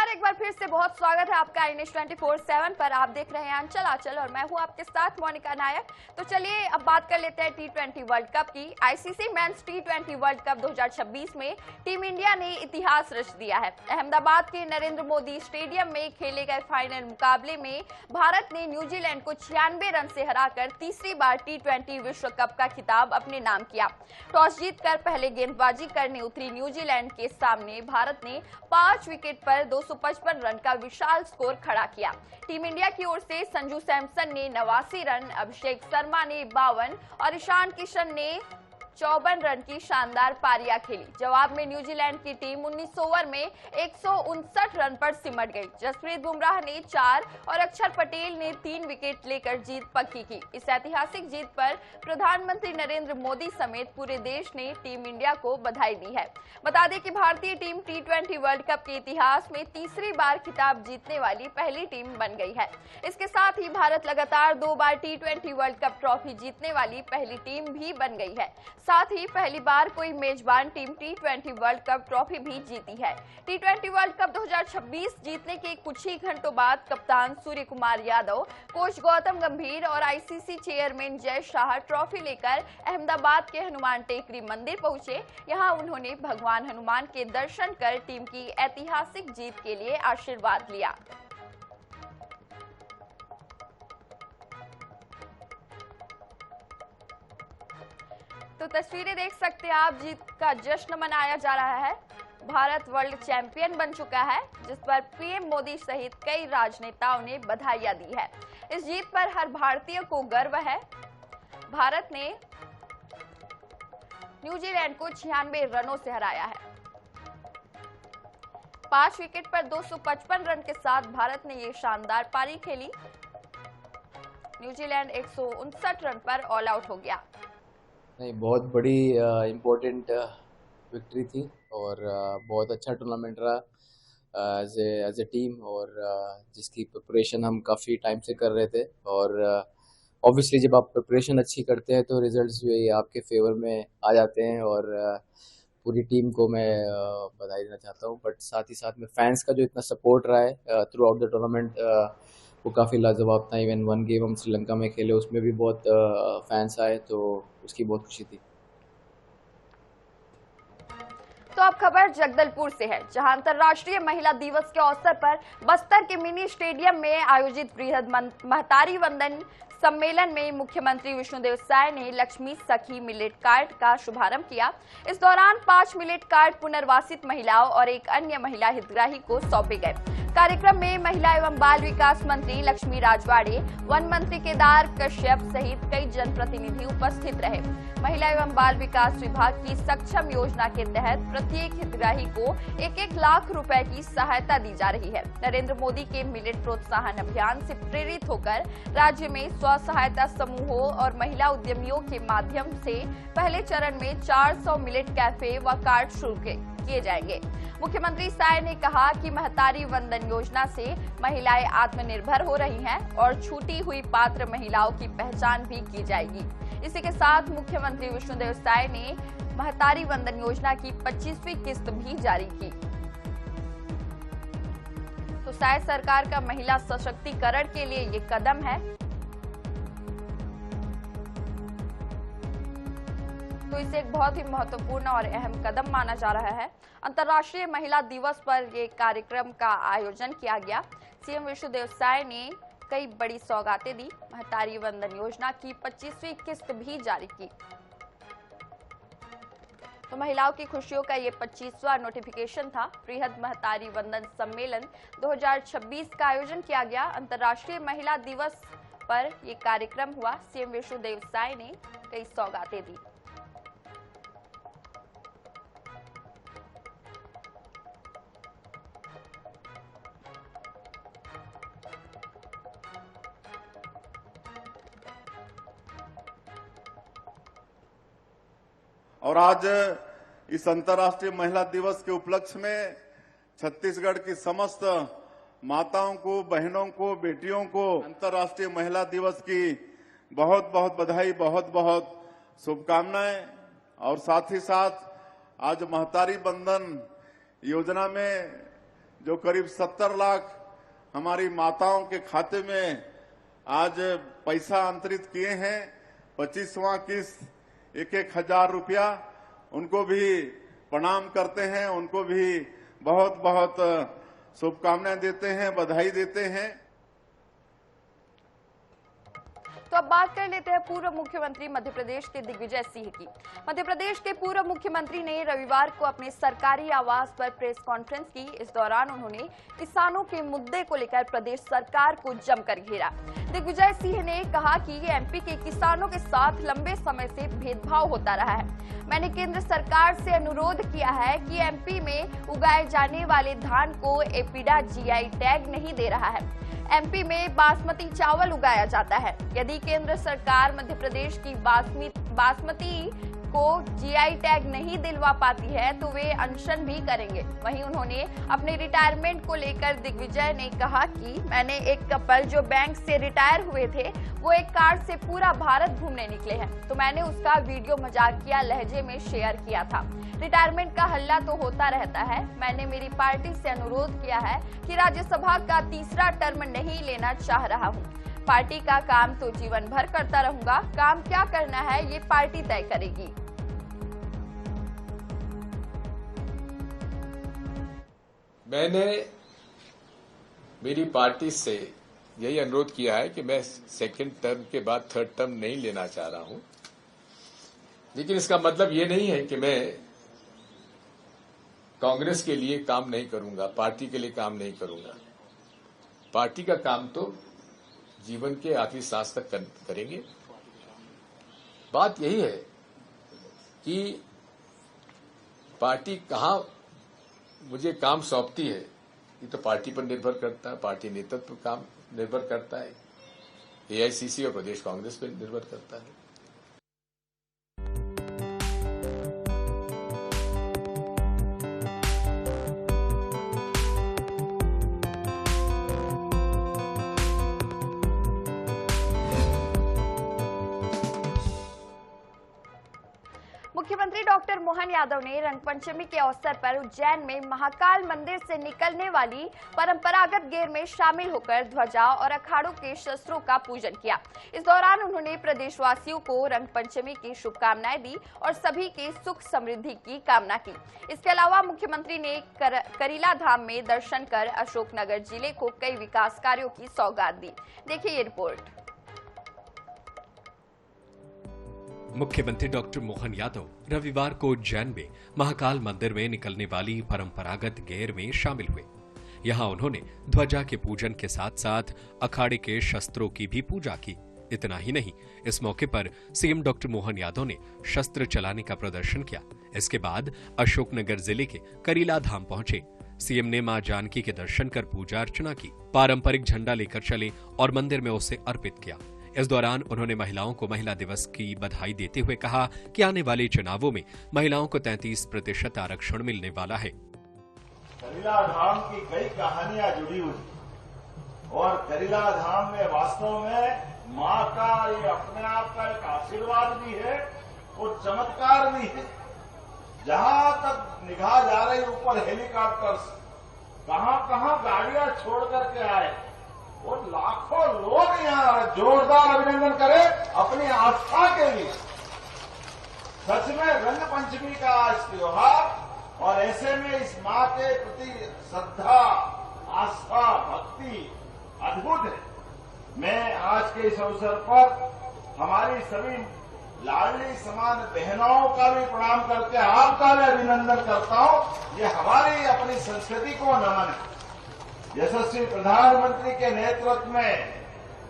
नमस्कार, एक बार फिर से बहुत स्वागत है आपका न्यूज़ 24/7 पर। आप देख रहे हैं अंचल आंचल और मैं हूं आपके साथ मोनिका नायक। तो चलिए अब बात कर लेते हैं T20 वर्ल्ड कप की। ICC men's T20 world cup 2026 में टीम इंडिया ने इतिहास रच दिया है। अहमदाबाद के नरेंद्र मोदी स्टेडियम में खेले गए फाइनल मुकाबले में भारत ने न्यूजीलैंड को 96 रन से हराकर तीसरी बार T20 विश्व कप का खिताब अपने नाम किया। टॉस जीतकर पहले गेंदबाजी करने उतरी न्यूजीलैंड के सामने भारत ने 5 विकेट पर 255 रन का विशाल स्कोर खड़ा किया। टीम इंडिया की ओर से संजू सैमसन ने 89 रन, अभिषेक शर्मा ने 52 और ईशान किशन ने 54 रन की शानदार पारियां खेली। जवाब में न्यूजीलैंड की टीम 19 ओवर में 159 रन पर सिमट गई। जसप्रीत बुमराह ने 4 और अक्षर पटेल ने 3 विकेट लेकर जीत पक्की की। इस ऐतिहासिक जीत पर प्रधानमंत्री नरेंद्र मोदी समेत पूरे देश ने टीम इंडिया को बधाई दी है। बता दें कि भारतीय टीम T20 वर्ल्ड कप के इतिहास में तीसरी बार खिताब जीतने वाली पहली टीम बन गई है। इसके साथ ही भारत लगातार 2 बार T20 वर्ल्ड कप ट्रॉफी जीतने वाली पहली टीम भी बन गई है। साथ ही पहली बार कोई मेजबान team T20 world cup trophy भी जीती है। T20 वर्ल्ड कप 2026 जीतने के कुछ ही घंटों बाद कप्तान सूर्य कुमार यादव, कोच गौतम गंभीर और ICC chairman Jay Shah trophy लेकर अहमदाबाद के हनुमान टेकरी मंदिर पहुंचे। यहां उन्होंने भगवान हनुमान के दर्शन कर टीम की ऐतिहासिक जीत के लिए आशीर्वाद लिया। तो तस्वीरें देख सकते हैं आप, जीत का जश्न मनाया जा रहा है। भारत वर्ल्ड चैंपियन बन चुका है, जिस पर पीएम मोदी सहित कई राजनेताओं ने बधाइयां दी है। इस जीत पर हर भारतीय को गर्व है। भारत ने न्यूजीलैंड को 96 रनों से हराया है। 5 विकेट पर 255 रन के साथ भारत ने ये शानदार पारी खेली। न्यूजीलैंड 159 रन पर ऑल आउट हो गया। नहीं, बहुत बड़ी इम्पोर्टेंट विक्ट्री थी और बहुत अच्छा टूर्नामेंट रहा एज ए टीम, और जिसकी प्रिपरेशन हम काफ़ी टाइम से कर रहे थे। और ऑब्वियसली जब आप प्रिपरेशन अच्छी करते हैं तो रिजल्ट्स भी आपके फेवर में आ जाते हैं। और पूरी टीम को मैं बधाई देना चाहता हूँ, बट साथ ही साथ में फैंस का जो इतना सपोर्ट रहा है थ्रू आउट द टूर्नामेंट, वो काफ़ी लाजवाब था। इवन वन गेम हम श्रीलंका में खेले, उसमें भी बहुत फैंस आए, तो उसकी बहुत खुशी थी। तो अब खबर जगदलपुर से है, जहां अंतर्राष्ट्रीय महिला दिवस के अवसर पर बस्तर के मिनी स्टेडियम में आयोजित बृहद महतारी वंदन सम्मेलन में मुख्यमंत्री विष्णुदेव साय ने लक्ष्मी सखी मिलेट कार्ड का शुभारंभ किया। इस दौरान 5 मिलेट कार्ड पुनर्वासित महिलाओं और एक अन्य महिला हितग्राही को सौंपे गए। कार्यक्रम में महिला एवं बाल विकास मंत्री लक्ष्मी राजवाड़े, वन मंत्री केदार कश्यप सहित कई जनप्रतिनिधि उपस्थित रहे। महिला एवं बाल विकास विभाग की सक्षम योजना के तहत प्रत्येक हितग्राही को 1-1 लाख रुपए की सहायता दी जा रही है। नरेंद्र मोदी के मिलेट प्रोत्साहन अभियान से प्रेरित होकर राज्य में स्व सहायता समूहों और महिला उद्यमियों के माध्यम से पहले चरण में 400 मिलेट कैफे व कार्ड शुरू किए जाएंगे। मुख्यमंत्री साय ने कहा कि महतारी वंदन योजना से महिलाएं आत्मनिर्भर हो रही हैं और छूटी हुई पात्र महिलाओं की पहचान भी की जाएगी। इसी के साथ मुख्यमंत्री विष्णुदेव साय ने महतारी वंदन योजना की 25वीं किस्त भी जारी की। तो साय सरकार का महिला सशक्तिकरण के लिए ये कदम है। तो इसे एक बहुत ही महत्वपूर्ण और अहम कदम माना जा रहा है। अंतर्राष्ट्रीय महिला दिवस पर ये कार्यक्रम का आयोजन किया गया। सीएम विष्णुदेव साय ने कई बड़ी सौगातें दी। महतारी वंदन योजना की 25वीं किस्त भी जारी की। तो महिलाओं की खुशियों का ये 25वां नोटिफिकेशन था। बृहद महतारी वंदन सम्मेलन 2026 का आयोजन किया गया। अंतर्राष्ट्रीय महिला दिवस पर यह कार्यक्रम हुआ। सीएम विष्णुदेव साय ने कई सौगातें दी। और आज इस अंतर्राष्ट्रीय महिला दिवस के उपलक्ष्य में छत्तीसगढ़ की समस्त माताओं को, बहनों को, बेटियों को अंतर्राष्ट्रीय महिला दिवस की बहुत बहुत बधाई, बहुत बहुत शुभकामनाएं। और साथ ही साथ आज महतारी बंधन योजना में जो करीब 70 लाख हमारी माताओं के खाते में आज पैसा अंतरित किए हैं, 25वां किस्त 1,000 रुपया, उनको भी प्रणाम करते हैं, उनको भी बहुत बहुत शुभकामनाएं देते हैं, बधाई देते हैं। तो अब बात कर लेते हैं पूर्व मुख्यमंत्री मध्य प्रदेश के दिग्विजय सिंह की। मध्य प्रदेश के पूर्व मुख्यमंत्री ने रविवार को अपने सरकारी आवास पर प्रेस कॉन्फ्रेंस की। इस दौरान उन्होंने किसानों के मुद्दे को लेकर प्रदेश सरकार को जमकर घेरा। दिग्विजय सिंह ने कहा कि एमपी के किसानों के साथ लंबे समय से भेदभाव होता रहा है। मैंने केंद्र सरकार से अनुरोध किया है कि एमपी में उगाए जाने वाले धान को एपीडा जीआई टैग नहीं दे रहा है। एमपी में बासमती चावल उगाया जाता है। यदि केंद्र सरकार मध्य प्रदेश की बासमती को जीआई टैग नहीं दिलवा पाती है तो वे अनशन भी करेंगे। वहीं उन्होंने अपने रिटायरमेंट को लेकर दिग्विजय ने कहा कि मैंने एक कपल जो बैंक से रिटायर हुए थे वो एक कार से पूरा भारत घूमने निकले हैं, तो मैंने उसका वीडियो मजाकिया लहजे में शेयर किया था। रिटायरमेंट का हल्ला तो होता रहता है। मैंने मेरी पार्टी से अनुरोध किया है कि राज्यसभा का तीसरा टर्म नहीं लेना चाह रहा हूँ। पार्टी का काम तो जीवन भर करता रहूंगा, काम क्या करना है ये पार्टी तय करेगी। मैंने मेरी पार्टी से यही अनुरोध किया है कि मैं सेकंड टर्म के बाद थर्ड टर्म नहीं लेना चाह रहा हूं, लेकिन इसका मतलब ये नहीं है कि मैं कांग्रेस के लिए काम नहीं करूंगा, पार्टी के लिए काम नहीं करूंगा। पार्टी का काम तो जीवन के आखिरी सांस तक करेंगे। बात यही है कि पार्टी कहां मुझे काम सौंपती है, ये तो पार्टी पर निर्भर करता है, पार्टी नेतृत्व पर काम निर्भर करता है, एआईसीसी और प्रदेश कांग्रेस पर निर्भर करता है। मुख्यमंत्री डॉक्टर मोहन यादव ने रंगपंचमी के अवसर पर उज्जैन में महाकाल मंदिर से निकलने वाली परंपरागत गेर में शामिल होकर ध्वजा और अखाड़ों के शस्त्रों का पूजन किया। इस दौरान उन्होंने प्रदेशवासियों को रंगपंचमी की शुभकामनाएं दी और सभी के सुख समृद्धि की कामना की। इसके अलावा मुख्यमंत्री ने करीला धाम में दर्शन कर अशोकनगर जिले को कई विकास कार्यों की सौगात दी। देखिए ये रिपोर्ट। मुख्यमंत्री डॉक्टर मोहन यादव रविवार को उज्जैन में महाकाल मंदिर में निकलने वाली परंपरागत गेर में शामिल हुए। यहां उन्होंने ध्वजा के पूजन के साथ साथ अखाड़े के शस्त्रों की भी पूजा की। इतना ही नहीं, इस मौके पर सीएम डॉक्टर मोहन यादव ने शस्त्र चलाने का प्रदर्शन किया। इसके बाद अशोकनगर जिले के करीला धाम पहुंचे। सीएम ने मां जानकी के दर्शन कर पूजा अर्चना की, पारंपरिक झंडा लेकर चले और मंदिर में उसे अर्पित किया। इस दौरान उन्होंने महिलाओं को महिला दिवस की बधाई देते हुए कहा कि आने वाले चुनावों में महिलाओं को 33% आरक्षण मिलने वाला है। करीला धाम की कई कहानियां जुड़ी हुई और करीला धाम में वास्तव में मां का ये अपने आप का एक आशीर्वाद भी है और चमत्कार भी है। जहां तक निगाह जा रही ऊपर हेलीकॉप्टर्स, कहां गाड़ियां छोड़ करके आए और लाखों लोग यहाँ जोरदार अभिनंदन करें अपनी आस्था के लिए। सच में रंग पंचमी का आज त्योहार और ऐसे में इस मां के प्रति श्रद्धा, आस्था, भक्ति अद्भुत है। मैं आज के इस अवसर पर हमारी सभी लाडली समान बहनों का भी प्रणाम करके आपका भी अभिनंदन करता हूं। ये हमारी अपनी संस्कृति को नमन है। यशस्वी प्रधानमंत्री के नेतृत्व में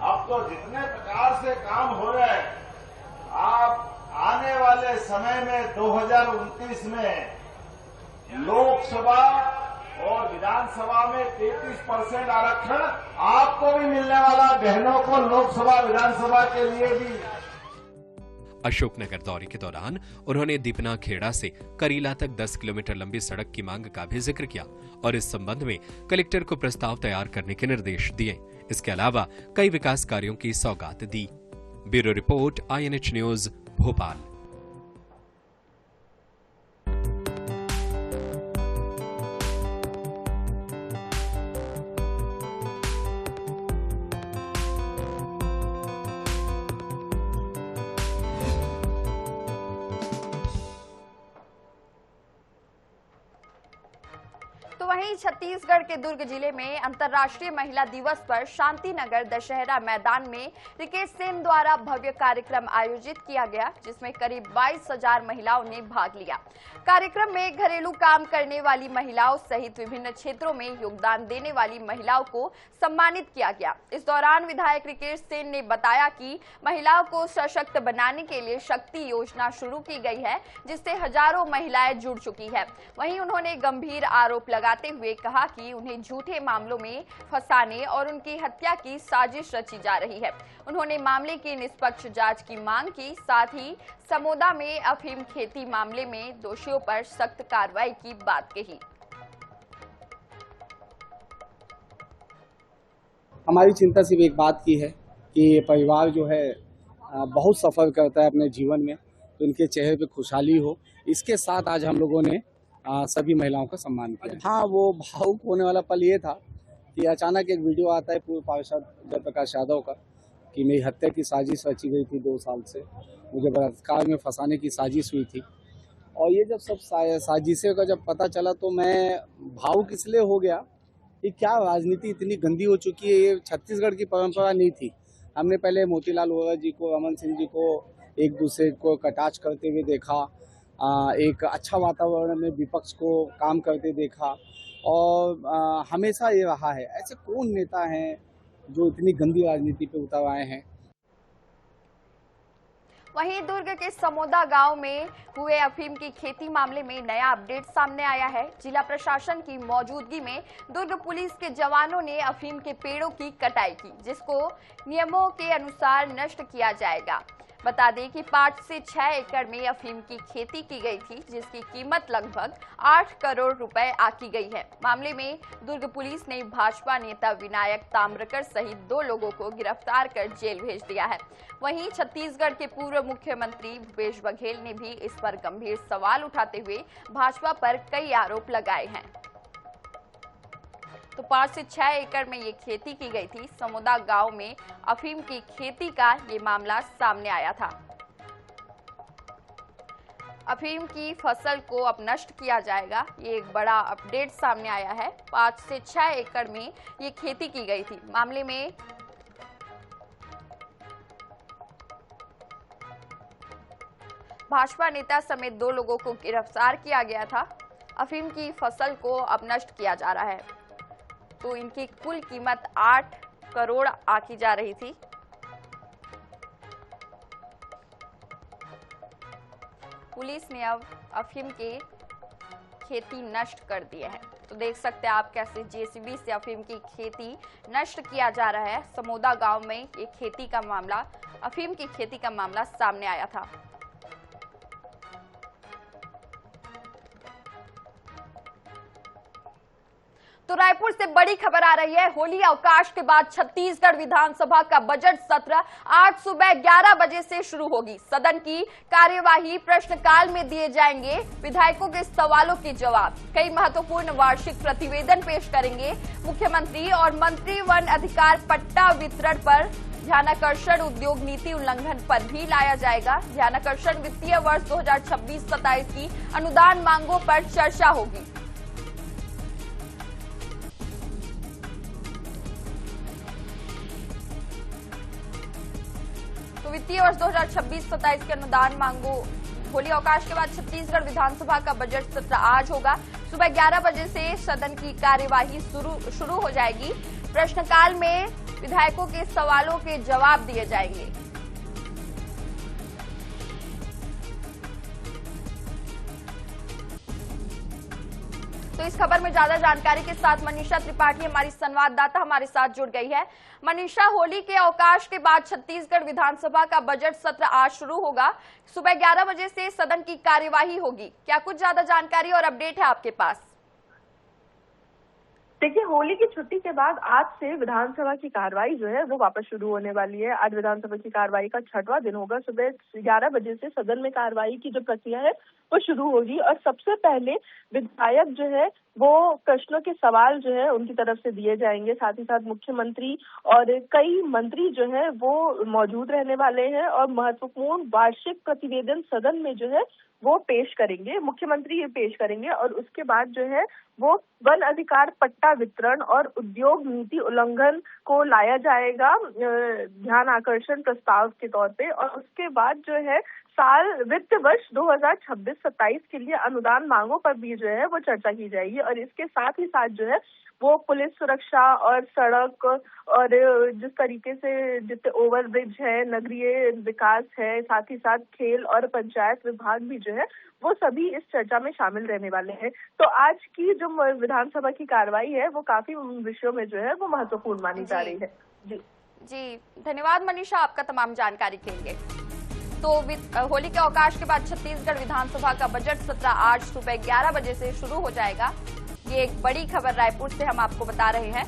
अब तो जितने प्रकार से काम हो रहे हैं, आप आने वाले समय में 2029 में लोकसभा और विधानसभा में 33% आरक्षण आपको भी मिलने वाला, बहनों को लोकसभा विधानसभा के लिए भी। अशोकनगर दौरे के दौरान उन्होंने दीपना खेड़ा से करीला तक 10 किलोमीटर लंबी सड़क की मांग का भी जिक्र किया और इस संबंध में कलेक्टर को प्रस्ताव तैयार करने के निर्देश दिए। इसके अलावा कई विकास कार्यों की सौगात दी। Bureau report, INH news, Bhopal. वहीं छत्तीसगढ़ के दुर्ग जिले में अंतर्राष्ट्रीय महिला दिवस पर शांतिनगर दशहरा मैदान में रिकेश सेन द्वारा भव्य कार्यक्रम आयोजित किया गया, जिसमें करीब 22,000 महिलाओं ने भाग लिया। कार्यक्रम में घरेलू काम करने वाली महिलाओं सहित विभिन्न क्षेत्रों में योगदान देने वाली महिलाओं को सम्मानित किया गया। इस दौरान विधायक रिकेश सेन ने बताया कि महिलाओं को सशक्त बनाने के लिए शक्ति योजना शुरू की गई है, जिससे हजारों महिलाएं जुड़ चुकी है। वहीं उन्होंने गंभीर आरोप लगाते हुए कहा कि उन्हें झूठे मामलों में फंसाने और उनकी हत्या की साजिश रची जा रही है। उन्होंने मामले की निष्पक्ष जांच की मांग की, साथ ही समोदा में अफीम खेती मामले में दोषियों पर सख्त कार्रवाई की बात कही। हमारी चिंता सिर्फ एक बात की है कि ये परिवार जो है बहुत सफर करता है अपने जीवन में, तो इनके चेहरे पे खुशहाली हो, इसके साथ आज हम लोगों ने सभी महिलाओं का सम्मान किया। हाँ, वो भावुक होने वाला पल ये था कि अचानक एक वीडियो आता है पूर्व पार्षद जयप्रकाश यादव का कि मेरी हत्या की साजिश रची गई थी 2 साल से, मुझे बलात्कार में फंसाने की साजिश हुई थी। और ये जब सब साजिशों का जब पता चला तो मैं भावुक इसलिए हो गया कि क्या राजनीति इतनी गंदी हो चुकी है। ये छत्तीसगढ़ की परंपरा नहीं थी। हमने पहले मोतीलाल वोरा जी को, रमन सिंह जी को एक दूसरे को कटाक्ष करते हुए देखा, एक अच्छा वातावरण में विपक्ष को काम करते देखा, और हमेशा ये रहा है। ऐसे कौन नेता हैं जो इतनी गंदी राजनीति पे उतर आए हैं। वहीं दुर्ग के समोदा गांव में हुए अफीम की खेती मामले में नया अपडेट सामने आया है। जिला प्रशासन की मौजूदगी में दुर्ग पुलिस के जवानों ने अफीम के पेड़ों की कटाई की, जिसको नियमों के अनुसार नष्ट किया जाएगा। बता दें कि 5 से 6 एकड़ में अफीम की खेती की गई थी, जिसकी कीमत लगभग 8 करोड़ रुपए आकी गई है। मामले में दुर्ग पुलिस ने भाजपा नेता विनायक ताम्रकर सहित 2 लोगों को गिरफ्तार कर जेल भेज दिया है। वहीं छत्तीसगढ़ के पूर्व मुख्यमंत्री भूपेश बघेल ने भी इस पर गंभीर सवाल उठाते हुए भाजपा पर कई आरोप लगाए हैं। तो 5 से 6 एकड़ में ये खेती की गई थी। समोदा गांव में अफीम की खेती का ये मामला सामने आया था। अफीम की फसल को अब नष्ट किया जाएगा, ये एक बड़ा अपडेट सामने आया है। 5 से 6 एकड़ में ये खेती की गई थी। मामले में भाजपा नेता समेत 2 लोगों को गिरफ्तार किया गया था। अफीम की फसल को अब नष्ट किया जा रहा है, तो इनकी कुल कीमत 8 करोड़ आकी जा रही थी। पुलिस ने अब अफीम के खेती नष्ट कर दिए है। तो देख सकते हैं आप कैसे जेसीबी से अफीम की खेती नष्ट किया जा रहा है। समोदा गांव में ये खेती का मामला, अफीम की खेती का मामला सामने आया था। तो रायपुर से बड़ी खबर आ रही है। होली अवकाश के बाद छत्तीसगढ़ विधानसभा का बजट सत्र आज सुबह 11 बजे से शुरू होगी। सदन की कार्यवाही प्रश्नकाल में दिए जाएंगे विधायकों के सवालों के जवाब। कई महत्वपूर्ण वार्षिक प्रतिवेदन पेश करेंगे मुख्यमंत्री, और मंत्री वन अधिकार पट्टा वितरण पर ध्यानाकर्षण, उद्योग नीति उल्लंघन पर भी लाया जाएगा। ध्यानाकर्षण वित्तीय वर्ष 2026-27 की अनुदान मांगों पर चर्चा होगी। तो वित्तीय वर्ष 2026-27 के अनुदान मांगों, होली अवकाश के बाद छत्तीसगढ़ विधानसभा का बजट सत्र आज होगा। सुबह 11 बजे से सदन की कार्यवाही शुरू हो जाएगी। प्रश्नकाल में विधायकों के सवालों के जवाब दिए जाएंगे। तो इस खबर में ज्यादा जानकारी के साथ मनीषा त्रिपाठी हमारी संवाददाता हमारे साथ जुड़ गई है। मनीषा, होली के अवकाश के बाद छत्तीसगढ़ विधानसभा का बजट सत्र आज शुरू होगा। सुबह 11 बजे से सदन की कार्यवाही होगी। क्या कुछ ज्यादा जानकारी और अपडेट है आपके पास? देखिए, होली की छुट्टी के बाद आज से विधानसभा की कार्रवाई जो है वो वापस शुरू होने वाली है। आज विधानसभा की कार्रवाई का 6वां दिन होगा। सुबह 11 बजे से सदन में कार्रवाई की जो प्रक्रिया है वो शुरू होगी, और सबसे पहले विधायक जो है वो प्रश्नों के सवाल जो है उनकी तरफ से दिए जाएंगे। साथ ही साथ मुख्यमंत्री और कई मंत्री जो है वो मौजूद रहने वाले हैं और महत्वपूर्ण वार्षिक प्रतिवेदन सदन में जो है वो पेश करेंगे, मुख्यमंत्री ये पेश करेंगे। और उसके बाद जो है वो वन अधिकार पट्टा वितरण और उद्योग नीति उल्लंघन को लाया जाएगा ध्यान आकर्षण प्रस्ताव के तौर पे। और उसके बाद जो है साल वित्त वर्ष 2026-27 के लिए अनुदान मांगों पर भी जो है वो चर्चा की जाएगी। और इसके साथ ही साथ जो है वो पुलिस सुरक्षा और सड़क और जिस तरीके से जितने ओवरब्रिज है, नगरीय विकास है, साथ ही साथ खेल और पंचायत विभाग भी जो है वो सभी इस चर्चा में शामिल रहने वाले हैं। तो आज की जो विधानसभा की कार्रवाई है वो काफी विषयों में जो है वो महत्वपूर्ण मानी जा रही है। जी धन्यवाद मनीषा आपका तमाम जानकारी के लिए। तो होली के अवकाश के बाद छत्तीसगढ़ विधानसभा का बजट सत्र आज सुबह 11 बजे से शुरू हो जाएगा। ये एक बड़ी खबर रायपुर से हम आपको बता रहे हैं।